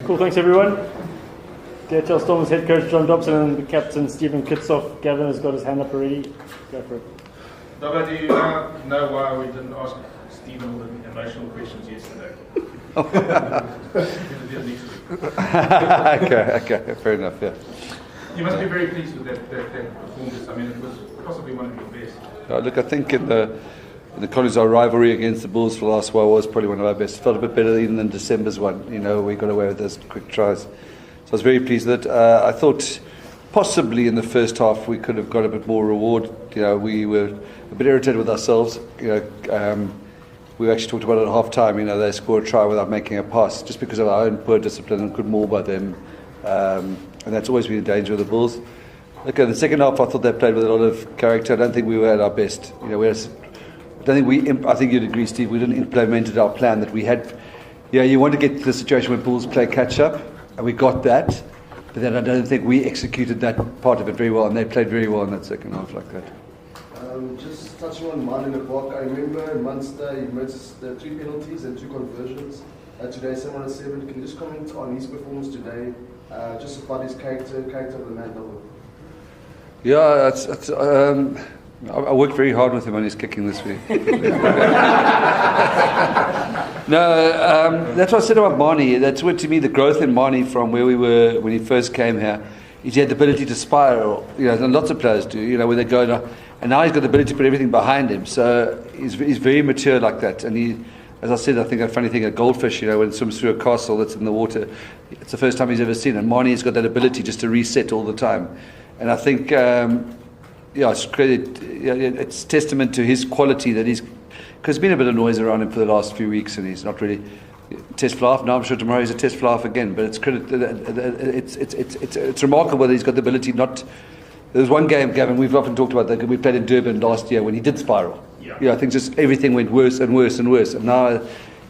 Cool, thanks everyone. DHL Storm's head coach John Dobson and the captain Stephen Kitshoff. Gavin has got his hand up already. Go for it. Dobby, do you know why we didn't ask Stephen all the emotional questions yesterday? Okay, fair enough, yeah. You must be very pleased with that performance. I mean, it was possibly one of your best. Look, I think in the college, our rivalry against the Bulls for the last while was probably one of our best. Felt a bit better even than December's one. You know, we got away with those quick tries. So I was very pleased with it. I thought possibly in the first half we could have got a bit more reward. You know, we were a bit irritated with ourselves. You know, we actually talked about it at half time. You know, they scored a try without making a pass just because of our own poor discipline and good maul by them. And that's always been a danger of the Bulls. Okay, the second half I thought they played with a lot of character. I don't think we were at our best. You know, I think you'd agree, Steve, we didn't implement our plan that we had. Yeah, you want to get to the situation where Bulls play catch up, and we got that. But then I don't think we executed that part of it very well, and they played very well in that second half like that. Just touching on Martin in the park, I remember in Munster he missed the 3 penalties and 2 conversions. Today, 7-7. Can you just comment on his performance today, just about his character of the man double? Yeah, I worked very hard with him on his kicking this week. No, that's what I said about Marnie. That's what, to me, the growth in Marnie from where we were when he first came here is he had the ability to spiral. You know, and lots of players do. You know, where they go and now he's got the ability to put everything behind him. So he's very mature like that. And he, as I said, I think a funny thing, a goldfish, you know, when it swims through a castle that's in the water, it's the first time he's ever seen it. And Marnie's got that ability just to reset all the time. And I think, it's testament to his quality that he's, because there's been a bit of noise around him for the last few weeks, and he's not really test fly-off. Now I'm sure tomorrow he's a test fly-off again. But it's remarkable that he's got the ability not. There was one game, Gavin, we've often talked about that. We played in Durban last year when he did spiral. Yeah, I think just everything went worse and worse and worse, and now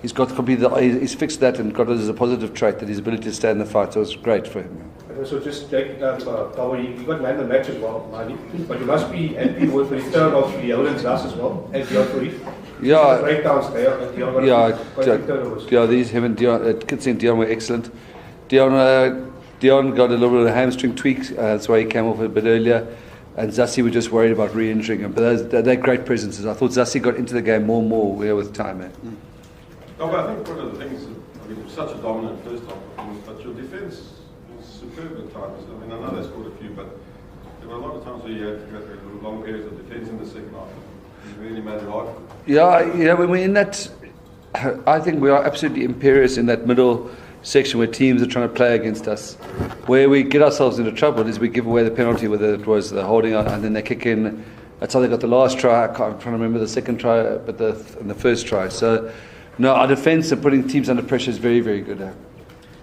he's got he's fixed that and got it as a positive trait that his ability to stay in the fight. So it was great for him. So just taking up, you got man of the match as well, Marnie, but you must be happy with the return of the Hollands as well, and Dion. Yeah, breakdowns there. These him and Dion, Kitshoff and Dion were excellent. Dion got a little bit of a hamstring tweak, that's why he came off a bit earlier. And Zassi were just worried about re-injuring him, but they're great presences. I thought Zassi got into the game more and more with time. No, but I think one of the things, it was such a dominant first half performance, but your defence was superb at times. I mean, I know they scored a few, but there were a lot of times where you had to go through long periods of defence in the second half. You really made it hard. Yeah, when we're in that, I think we are absolutely imperious in that middle section where teams are trying to play against us. Where we get ourselves into trouble is we give away the penalty, whether it was the holding and then they kick in. That's how they got the last try. I'm trying to remember the second try, but the first try. So, no, our defence and putting teams under pressure is very, very good.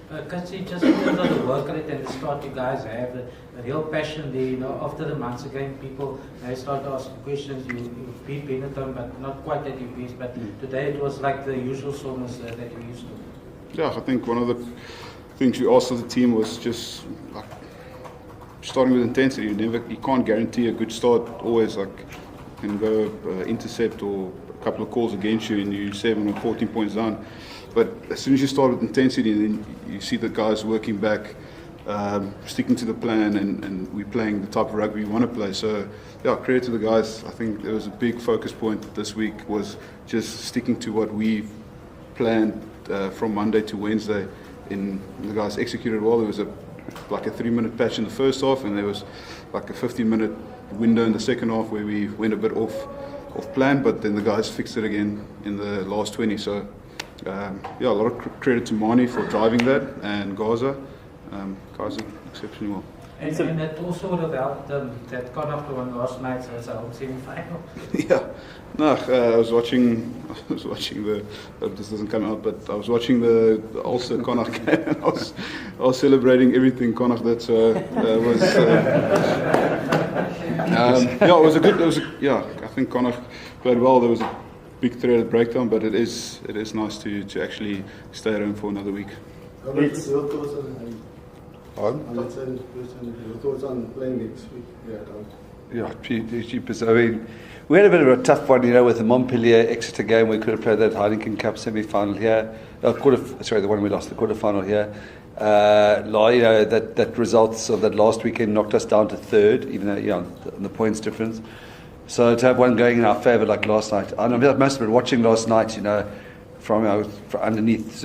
Kitshoff, just because of the work rate and the start you guys have, the real passion there, you know, after the months again, people they start asking questions. You beat Benetton, but not quite at your best. But today it was like the usual Stormers that you used to. Yeah, I think one of the things we asked of the team was just like starting with intensity. You can't guarantee a good start. Always like you can go intercept or a couple of calls against you and you're 7 or 14 points down. But as soon as you start with intensity, then you see the guys working back, sticking to the plan, and we're playing the type of rugby we want to play. So, yeah, credit to the guys. I think there was a big focus point this week was just sticking to what we planned from Monday to Wednesday. The guys executed well. There was a 3-minute patch in the first half, and there was like a 15-minute window in the second half where we went a bit off plan, but then the guys fixed it again in the last 20. So. A lot of credit to Marnie for driving that, and Gaza. Guys did exceptionally well. And that also would have helped that Kitshoff won last night, so it's a home semi-final. Yeah, no, I was watching the. Hope this doesn't come out, but I was watching the Ulster Kitshoff game, and I was celebrating everything Kitshoff did. So was. I think Kitshoff played well. There was a big threaded breakdown, but it is nice to actually stay at home for another week. Your thoughts on playing next week? Cheapest. I mean, we had a bit of a tough one, with the Montpellier Exeter game. We could have played that Heineken Cup semi-final here. The one we lost, the quarter-final here. That results of that last weekend knocked us down to third, even though the points difference. So to have one going in our favour like last night, I must have been watching last night, from underneath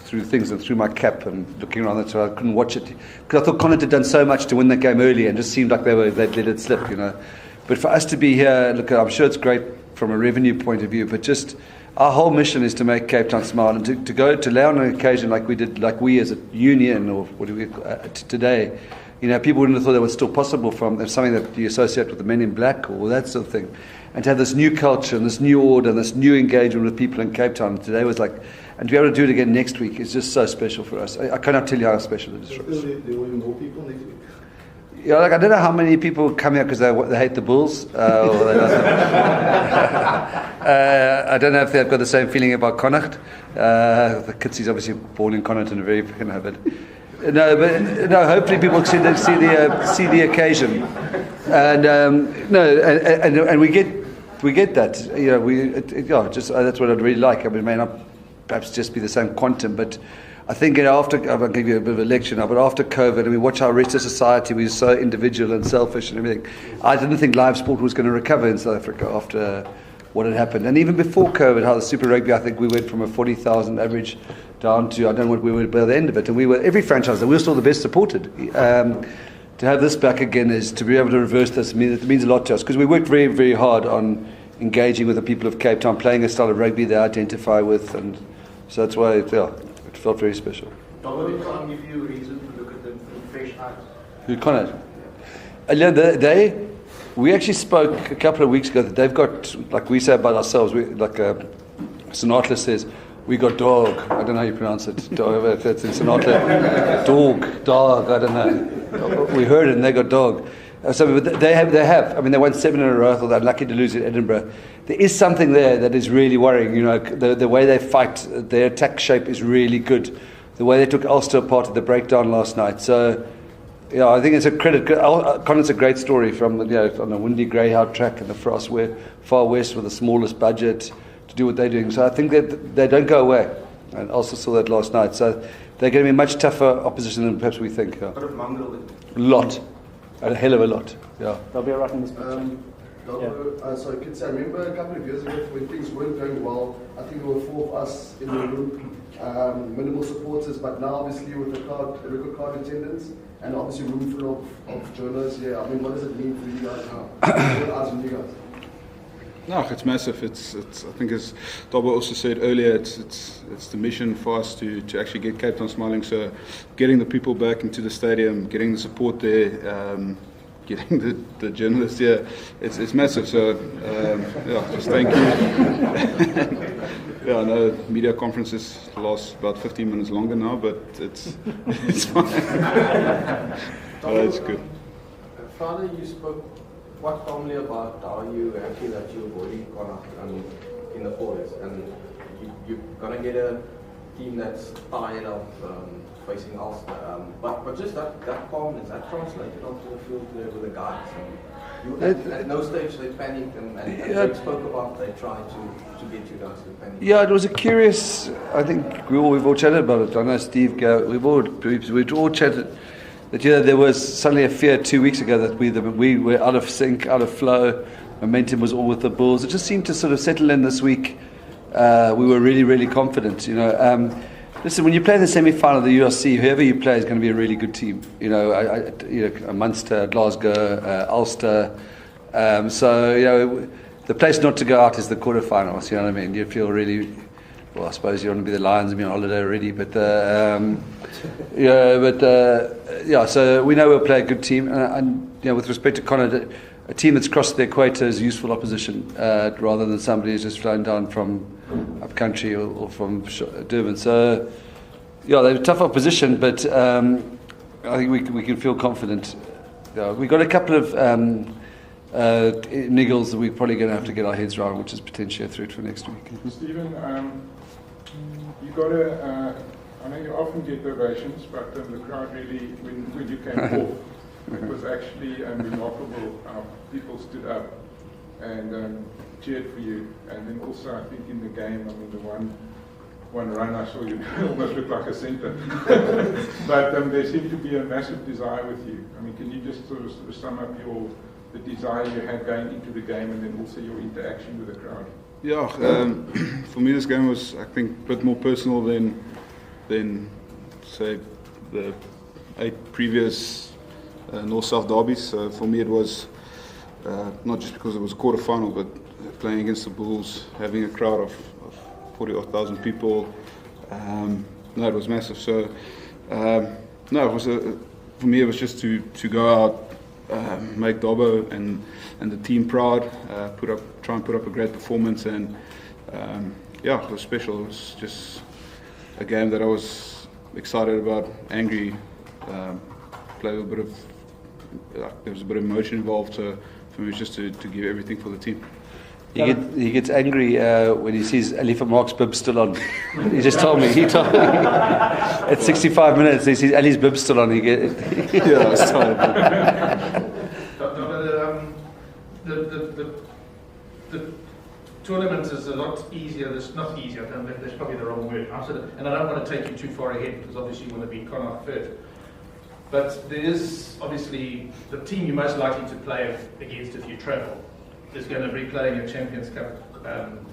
through things and through my cap and looking around that, so I couldn't watch it because I thought Connacht had done so much to win that game early and just seemed like they'd let it slip, But for us to be here, look, I'm sure it's great from a revenue point of view, but just our whole mission is to make Cape Town smile and to go to lay on an occasion like we did, like we as a union, or what do we today. People wouldn't have thought that was still possible from something that you associate with the Men in Black or that sort of thing. And to have this new culture and this new order and this new engagement with people in Cape Town today was like, and to be able to do it again next week is just so special for us. I cannot tell you how special it is for us. There will be more people next week. Yeah, I don't know how many people come here because they hate the Bulls. Or they I don't know if they've got the same feeling about Connacht. The Kitsy's obviously born in Connacht and very but hopefully people see the occasion, and and we get that. That's what I'd really like. I mean, it may not perhaps just be the same quantum, but I think after, I'll give you a bit of a lecture now, but after COVID, and we watch our rest of society, we were so individual and selfish and everything. I didn't think live sport was going to recover in South Africa after what had happened. And even before COVID, how the Super Rugby, I think we went from a 40,000 average down to, I don't know what we were by the end of it. And we were, every franchise, and we were still the best supported. To have this back again is to be able to reverse this. It means a lot to us because we worked very, very hard on engaging with the people of Cape Town, playing a style of rugby they identify with. And so that's why it felt very special. Dominic can't give you a reason to look at them with fresh eyes. Who Connacht? We actually spoke a couple of weeks ago that they've got, like we say about ourselves, Sinatra says, we got dog. I don't know how you pronounce it. Dog, that's in Sinatra. Dog, I don't know. We heard it and they got dog. So they have. I mean, they won 7 in a row. I thought they're lucky to lose at Edinburgh. There is something there that is really worrying. The way they fight, their attack shape is really good. The way they took Ulster apart at the breakdown last night. So, I think it's a credit. Connacht's a great story from on a windy greyhound track in the far west with the smallest budget to do what they're doing. So I think that they don't go away. And Ulster saw that last night. So they're going to be much tougher opposition than perhaps we think. A bit of mongrel. A lot. A hell of a lot. Yeah. They'll be right in this picture. Sorry, kids, I remember a couple of years ago when things weren't going well, I think there were 4 of us in the group, minimal supporters, but now obviously with the record card attendance and obviously room full of journalists here, I mean, what does it mean for you guys now? What are you guys? No, it's massive. I think as Dobbo also said earlier, it's the mission for us to actually get Cape Town smiling. So getting the people back into the stadium, getting the support there, getting the journalists here, it's massive. So just thank you. I know media conferences last about 15 minutes longer now, but it's fine. It's good. Father, you spoke quite calmly about how you happy that you're avoiding Connacht in the forwards, and you're gonna get a team that's tired of facing Ulster. But just that calmness, that translated onto the field there with the guys. At no stage they panicked, and they spoke about they tried to get you guys to panic. Yeah, it was a curious. I think we've all chatted about it. I know Steve. We've all chatted. That there was suddenly a fear 2 weeks ago that we were out of sync, out of flow. Momentum was all with the Bulls. It just seemed to sort of settle in this week. We were really, really confident. Listen, when you play in the semi-final of the URC, whoever you play is going to be a really good team. Munster, Glasgow, Ulster. The place not to go out is the quarterfinals. You know what I mean? You feel really. Well, I suppose you want to be the Lions and be on holiday already, so we know we'll play a good team, and with respect to Connacht, a team that's crossed the equator is useful opposition rather than somebody who's just flown down from up country or from Durban. So, they're a tough opposition, but I think we can feel confident. We've got a couple of niggles that we're probably going to have to get our heads around, which is potentially a threat for next week. Stephen, you got I know you often get ovations, but the crowd really, when you came off, it was actually remarkable how people stood up and cheered for you. And then also, I think in the game, the one one run I saw you almost look like a centre. But there seemed to be a massive desire with you. I mean, can you just sort of sum up the desire you had going into the game and then also your interaction with the crowd? Yeah, for me this game was, I think, a bit more personal than say the 8 previous North-South derbies. So for me it was not just because it was a quarter final, but playing against the Bulls, having a crowd of 40,000 people. No, it was massive. So no, it was for me it was just to go out, make Dobbo and the team proud, try and put up a great performance, and yeah, it was special. It was just a game that I was excited about, angry, played a bit of, there was a bit of emotion involved, so for me it was just to give everything for the team. He gets angry when he sees Ali van Mark's bib still on. He just told me. At 65 minutes, he sees Ali's bib still on. Yeah, I was tired. The tournament is a lot easier. It's not easier. That's probably the wrong word. And I don't want to take you too far ahead because obviously you want to be Connacht first. But there is obviously the team you're most likely to play against if you travel is going to be playing a Champions Cup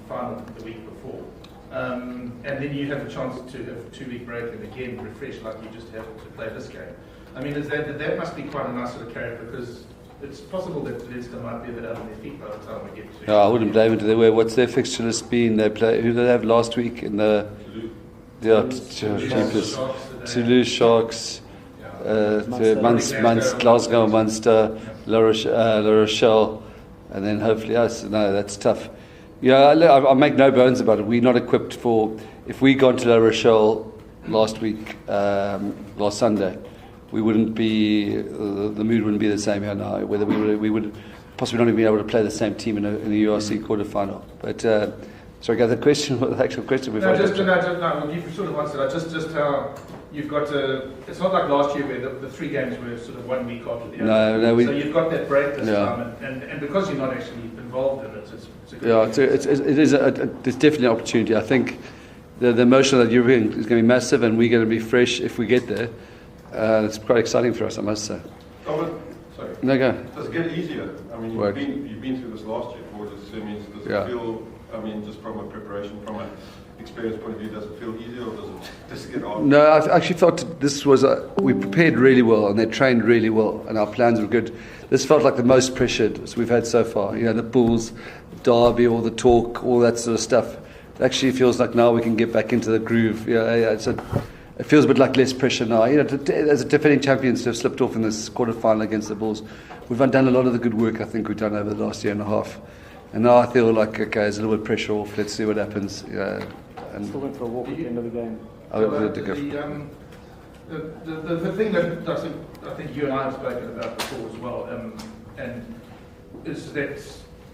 final the week before. And then you have a chance to have a 2-week break and again refresh like you just have to play this game. I mean, that must be quite a nice sort of carrot because it's possible that Leinster might be a bit out on their feet by the time we get to... Yeah, I wouldn't blame it. What's their fixture list been? They play. Who did they have last week in the... Toulouse Sharks, Glasgow, Munster, La Rochelle, and then hopefully us. No, that's tough. Yeah, I make no bones about it. We're not equipped for... If we gone to La Rochelle last week, last Sunday, we wouldn't be... the mood wouldn't be the same here now. Whether we would possibly not even be able to play the same team in the URC Quarter Final. But sorry, the question, the actual question. No, you've sort of answered that. Just how you've got to. It's not like last year where the 3 games were sort of 1 week after the other. No, so you've got that break this time, and because you're not actually involved in it, it's a good. Yeah, there's definitely an opportunity. I think the emotion that you're in is going to be massive, and we're going to be fresh if we get there. It's quite exciting for us, I must say. Sorry. No, go. Does it get easier? I mean, you've been through this last year for the semis. Does it feel? I mean, just from a preparation, from an experience point of view, does it feel easier or does it get hard? No, I actually felt this was we prepared really well and they trained really well and our plans were good. This felt like the most pressured we've had so far. You know, the Bulls, Derby, all the talk, all that sort of stuff. It actually feels like now we can get back into the groove. It feels a bit like less pressure now. You know, as a defending champions to have slipped off in this quarter final against the Bulls, we've done a lot of the good work I think we've done over the last year and a half. And now I feel like, okay, there's a little bit of pressure off. Let's see what happens. And still went for a walk at the end of the game. The thing that I think you and I have spoken about before as well, and is that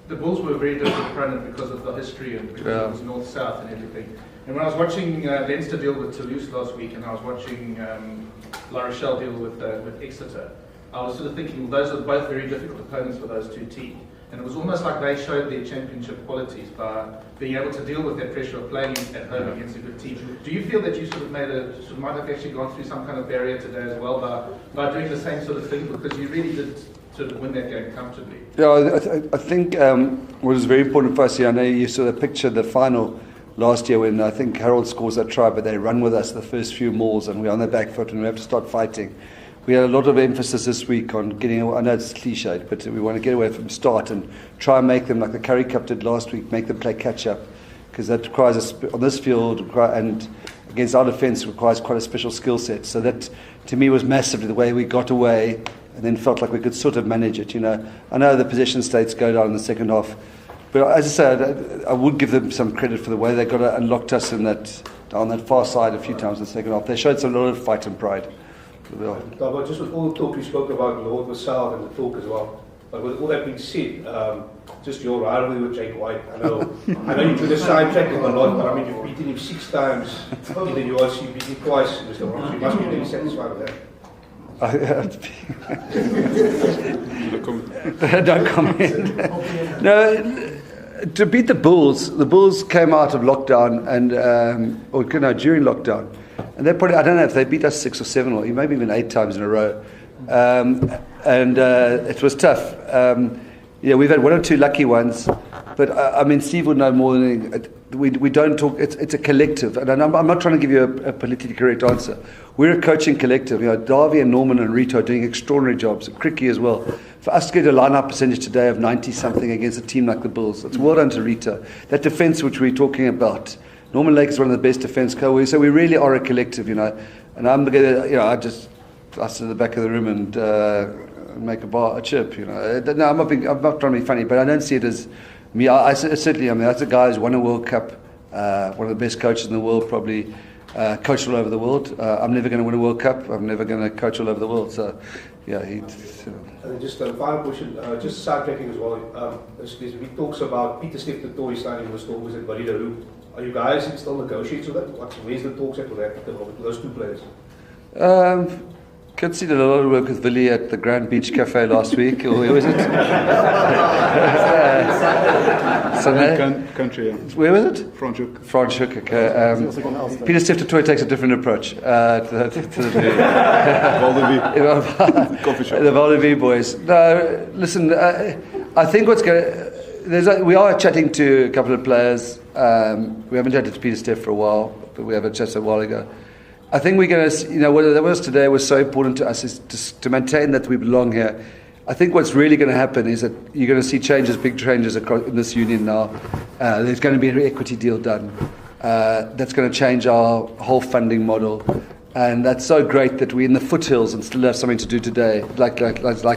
the Bulls were a very different opponent because of the history and because it was north-south and everything. And when I was watching Leinster deal with Toulouse last week, and I was watching La Rochelle deal with Exeter, I was sort of thinking, well, those are both very difficult opponents for those 2 teams. And it was almost like they showed their championship qualities by being able to deal with that pressure of playing at home against a good team. Do you feel that you sort of might have actually gone through some kind of barrier today as well by doing the same sort of thing, because you really did sort of win that game comfortably? Yeah, I think what was very important for us here, I know you saw the picture, the final last year when I think Harold scores that try, but they run with us the first few mauls and we're on their back foot and we have to start fighting. We had a lot of emphasis this week on getting, I know it's cliched, but we want to get away from start and try and make them, like the Curry Cup did last week, make them play catch-up, because that requires, on this field, and against our defence, requires quite a special skill set. So that, to me, was massively the way we got away and then felt like we could sort of manage it, you know. I know the possession states go down in the second half, but as I said, I would give them some credit for the way they got unlocked us on that far side a few times in the second half. They showed some lot of fight and pride. But just with all the talk we spoke about Lord South and the talk as well, but with all that being said, just your rivalry with Jake White, I know you do the side track him a lot, but I mean you've beaten him 6 times in the URC, you beat him twice, Mr. Ross. You must be really satisfied with that. Don't comment. No, to beat the Bulls came out of lockdown and during lockdown, and they probably, I don't know if they beat us 6 or 7 or maybe even 8 times in a row, and it was tough. We've had 1 or 2 lucky ones, but I mean Steve would know more than anything. We don't talk. It's a collective, and I'm not trying to give you a politically correct answer. We're a coaching collective. Darby and Norman and Rito are doing extraordinary jobs. Cricky as well. For us to get a line-up percentage today of 90 something against a team like the Bulls, it's well done to Rito. That defence which we're talking about, Norman Lake is one of the best defence coaches. So we really are a collective, And I'm gonna, I sit in the back of the room and make a chip. No, I'm not trying to be funny, but I don't see it as. I certainly, that's a guy who's won a World Cup, one of the best coaches in the world, probably coached all over the world. I'm never going to win a World Cup. I'm never going to coach all over the world. So, yeah, And just a final question, just sidetracking as well. He talks about Peter Steph the toy signing with Storm, was it Valida Roop? Are you guys still negotiating with that? Where's the talks at with that, with those 2 players? Kitsy did a lot of work with Willie at the Grand Beach Cafe last week, or where was it? Country, yeah. Where was it? Franschhoek. Franschhoek, okay. Peter Steph Toy takes a different approach to the Valdevie. Coffee shop. The Valdevie boys. No, listen, I think what's going we are chatting to a couple of players. We haven't chatted to Peter Steph for a while, but we haven't chatted a while ago. I think we're going to, what that was today was so important to us is to maintain that we belong here. I think what's really going to happen is that you're going to see changes, big changes across in this union now. There's going to be an equity deal done. That's going to change our whole funding model. And that's so great that we're in the foothills and still have something to do today, like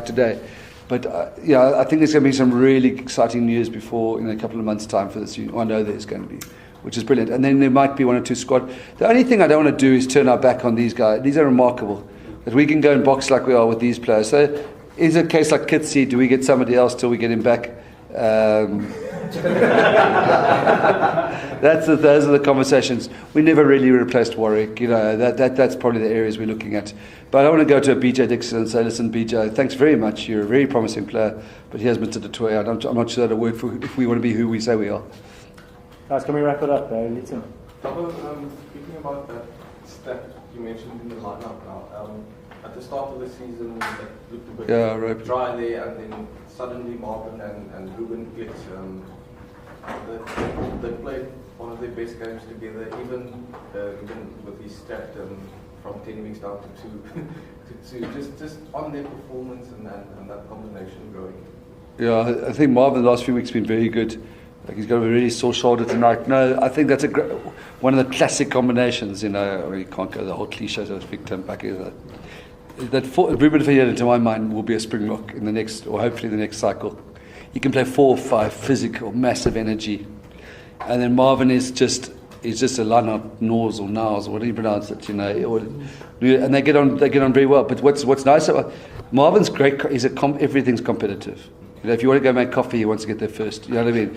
today. But I think there's going to be some really exciting news before in a couple of months' time for this union. I know there's going to be, which is brilliant. And then there might be 1 or 2 squad. The only thing I don't want to do is turn our back on these guys. These are remarkable. That we can go and box like we are with these players. So is it a case like Kitsy? Do we get somebody else till we get him back? Those are the conversations. We never really replaced Warwick. That's probably the areas we're looking at. But I don't want to go to a BJ Dixon and say, listen, BJ, thanks very much. You're a very promising player. But here's Mr. Detroit. I'm not sure that'll work if we want to be who we say we are. Guys, can we wrap it up? Speaking about that stat you mentioned in the lineup now, at the start of the season, that looked a bit dry there, and then suddenly Marvin and Ruben Glitz, they played one of their best games together, even with his stat from 10 weeks down to 2, just on their performance and that combination growing. Yeah, I think Marvin the last few weeks has been very good. Like he's got a really sore shoulder tonight. No, I think that's one of the classic combinations. You can't go the whole cliche of big term back. Ruben Fayette, to my mind, will be a Springbok in the next, or hopefully the next cycle. He can play 4 or 5 physical, massive energy, and then Marvin is just a line-up nose or nows or whatever you pronounce it. And they get on very well. But what's nice about Marvin's great is everything's competitive. If you want to go make coffee, he wants to get there first. You know what I mean?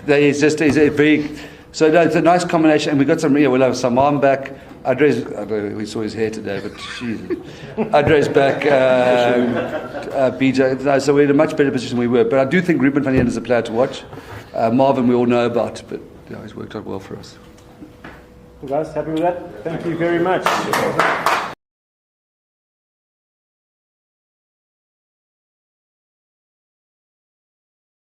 He's a very. So no, it's a nice combination, and we got some. We'll have Saman back. We saw his hair today, but Jesus. Andre's back. BJ. No, so we're in a much better position than we were. But I do think Ruben van Heerden is a player to watch. Marvin, we all know about, but he's worked out well for us. Well, guys, happy with that? Thank you very much.